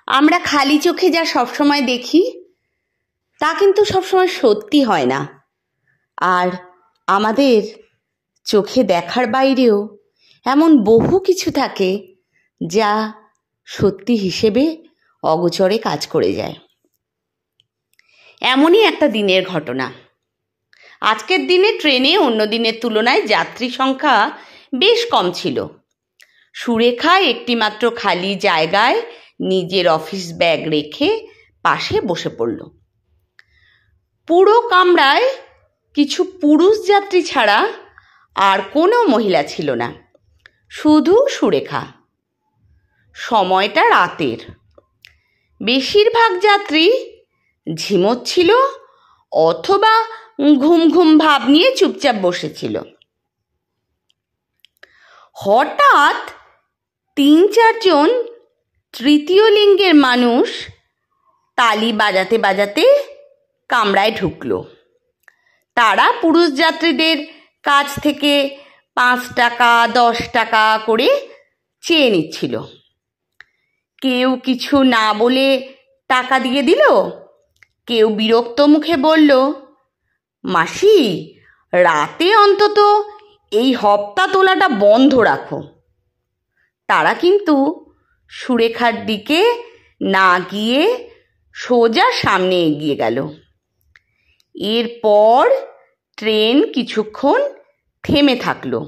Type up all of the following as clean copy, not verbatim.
আমরা খালি চোখে যা সবসময় দেখি তা কিন্তু সবসময় সত্যি হয় না। আর আমাদের চোখে দেখার বাইরেও এমন বহু কিছু থাকে যা সত্যি হিসেবে অগোচরে কাজ করে যায়। এমনই একটা দিনের ঘটনা। আজকের দিনে ট্রেনে অন্য দিনের তুলনায় যাত্রী সংখ্যা বেশ কম ছিল। সুরেখা একটিমাত্র খালি জায়গায় নিজের অফিস ব্যাগ রেখে পাশে বসে পড়ল। পুরো কামরায় কিছু পুরুষ যাত্রী ছাড়া আর কোনো মহিলা ছিল না, শুধু সুরেখা। সময়টা রাতের। বেশিরভাগ যাত্রী ঝিমোচ্ছিল অথবা ঘুম ঘুম ভাব নিয়ে চুপচাপ বসেছিল। হঠাৎ ৩-৪ জন তৃতীয় লিঙ্গের মানুষ তালি বাজাতে বাজাতে কামরায় ঢুকলো। তারা পুরুষ যাত্রীদের কাছ থেকে ৫ টাকা ১০ টাকা করে চেয়ে নিচ্ছিল। কেউ কিছু না বলে টাকা দিয়ে দিল, কেউ বিরক্ত মুখে বলল, মাসি, রাতে অন্তত এই হপ্তা তোলাটা বন্ধ রাখো। তারা কিন্তু সুরেখার দিকে না গিয়ে সোজা সামনে এগিয়ে গেল। এরপর ট্রেন কিছুক্ষণ থেমে থাকলো।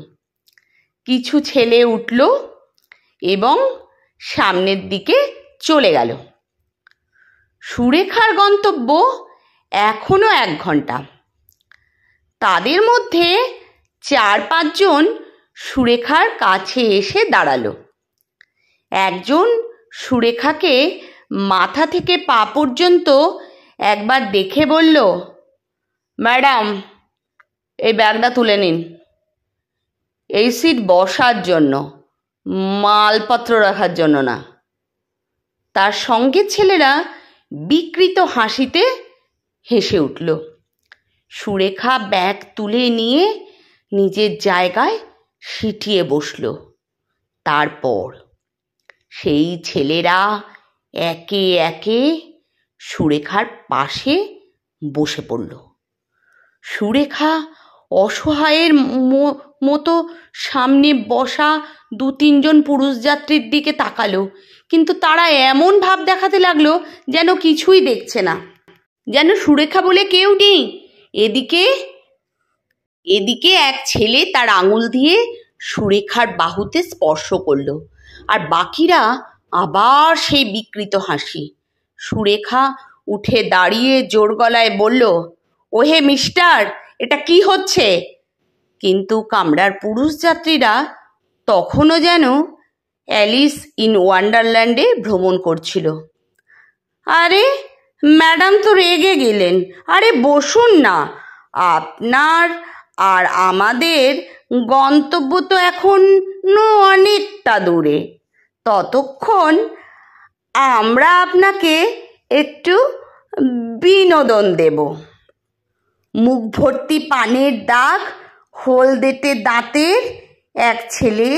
কিছু ছেলে উঠল এবং সামনের দিকে চলে গেল। সুরেখার গন্তব্য এখনো ১ ঘন্টা। তাদের মধ্যে ৪-৫ জন সুরেখার কাছে এসে দাঁড়ালো। একজন সুরেখাকে মাথা থেকে পা পর্যন্ত একবার দেখে বলল, ম্যাডাম, এই ব্যাগটা তুলে নিন। এই সিট বসার জন্য, মালপত্র রাখার জন্য না। তার সঙ্গে ছেলেরা বিকৃত হাসিতে হেসে উঠল। সুরেখা ব্যাগ তুলে নিয়ে নিজের জায়গায় সিটিয়ে বসল। তারপর সেই ছেলেরা একে একে সুরেখার পাশে বসে পড়ল। সুরেখা অসহায়ের মতো সামনে বসা ২-৩ জন পুরুষ যাত্রীর দিকে তাকালো, কিন্তু তারা এমন ভাব দেখাতে লাগলো যেন কিছুই দেখছে না, যেন সুরেখা বলে কেউ নেই। এদিকে এক ছেলে তার আঙুল দিয়ে সুরেখার বাহুতে স্পর্শ করল, আর বাকিরা আবার সেই বিকৃত হাসি। সুরেখা উঠে দাঁড়িয়ে জোর গলায় বলল, ওহে মিস্টার, এটা কি হচ্ছে? কিন্তু কামরার পুরুষ যাত্রীরা তখনও যেন অ্যালিস ইন ওয়ান্ডারল্যান্ডে ভ্রমণ করছিল। আরে ম্যাডাম তো রেগে গেলেন। আরে বসুন না, আপনার আর আমাদের গন্তব্য তো এখনো অনেকটা দূরে। ততক্ষণ আমরা আপনাকে একটু বিনোদন দেব। মুখ ভর্তি পানের দাগ, হলদেটে দাঁতের এক ছেলে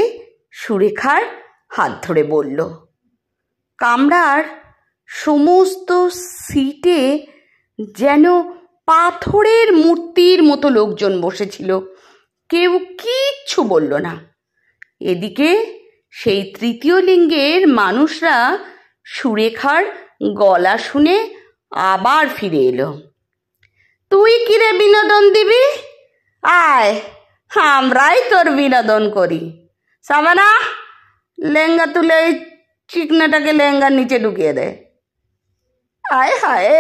সুরেখার হাত ধরে বলল। কামরার সমস্ত সিটে যেন পাথরের মূর্তির মতো লোকজন বসেছিল। কেউ কিচ্ছু বলল না। এদিকে সেই তৃতীয় লিঙ্গের মানুষরা সুরেখার গলা শুনে আবার ফিরে এলো। তুই কিরে বিনোদন দিবি? আয়, আমরাই তোর বিনোদন করি। সাবানা, লেহেঙ্গা তুলে এই চিকনাটাকে লেহেঙ্গার নিচে ঢুকিয়ে দে। আয় হায়,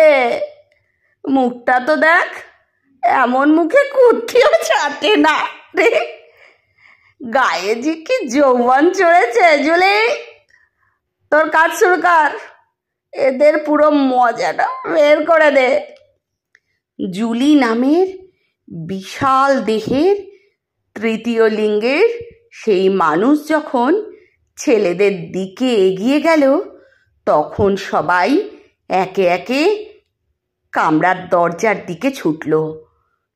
মুখটা তো দেখ, এমন মুখে কুর্তিও চাটে না রে। গায়ে যে কি যৌবন চড়েছে। জুলি, তোর কাজ শুরু কর, এদের পুরো মজাটা বের করে দে। জুলি নামের বিশাল দেহের তৃতীয় লিঙ্গের সেই মানুষ যখন ছেলেদের দিকে এগিয়ে গেল, তখন সবাই একে একে কামরার দরজার দিকে ছুটল।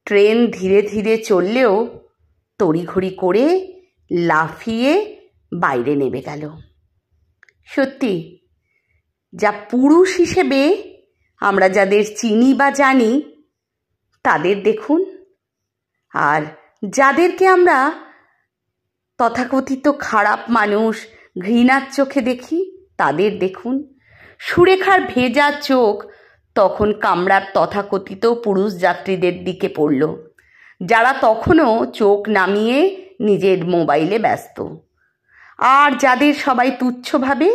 ট্রেন ধীরে ধীরে চললেও তড়িঘড়ি করে লাফিয়ে বাইরে নেমে গেল। সত্যি যা পুরুষ হিসেবে আমরা যাদের চিনি বা জানি তাদের দেখুন, আর যাদেরকে আমরা তথাকথিত খারাপ মানুষ, ঘৃণার চোখে দেখি তাদের দেখুন। সুরেখার ভেজা চোখ তখন কামরার তথাকথিত পুরুষ যাত্রীদের দিকে পড়ল, যারা তখনও চোখ নামিয়ে নিজের মোবাইলে ব্যস্ত। আর যাদের সবাই তুচ্ছ ভাবে,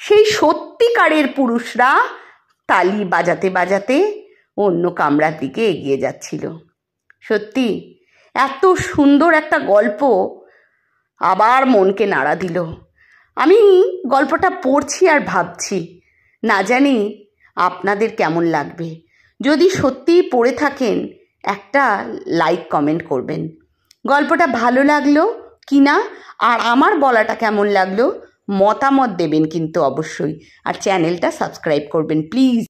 সেই সত্যিকারের পুরুষরা তালি বাজাতে বাজাতে অন্য কামরার দিকে এগিয়ে যাচ্ছিল। সত্যি এত সুন্দর একটা গল্প আবার মনকে নাড়া দিল। আমি গল্পটা পড়ছি আর ভাবছি, না জানি আপনাদের কেমন লাগবে। যদি সত্যিই পড়ে থাকেন একটা লাইক কমেন্ট করবেন। গল্পটা ভালো লাগলো কি না আর আমার বলাটা কেমন লাগলো মতামত দেবেন কিন্তু অবশ্যই, আর চ্যানেলটা সাবস্ক্রাইব করবেন প্লিজ।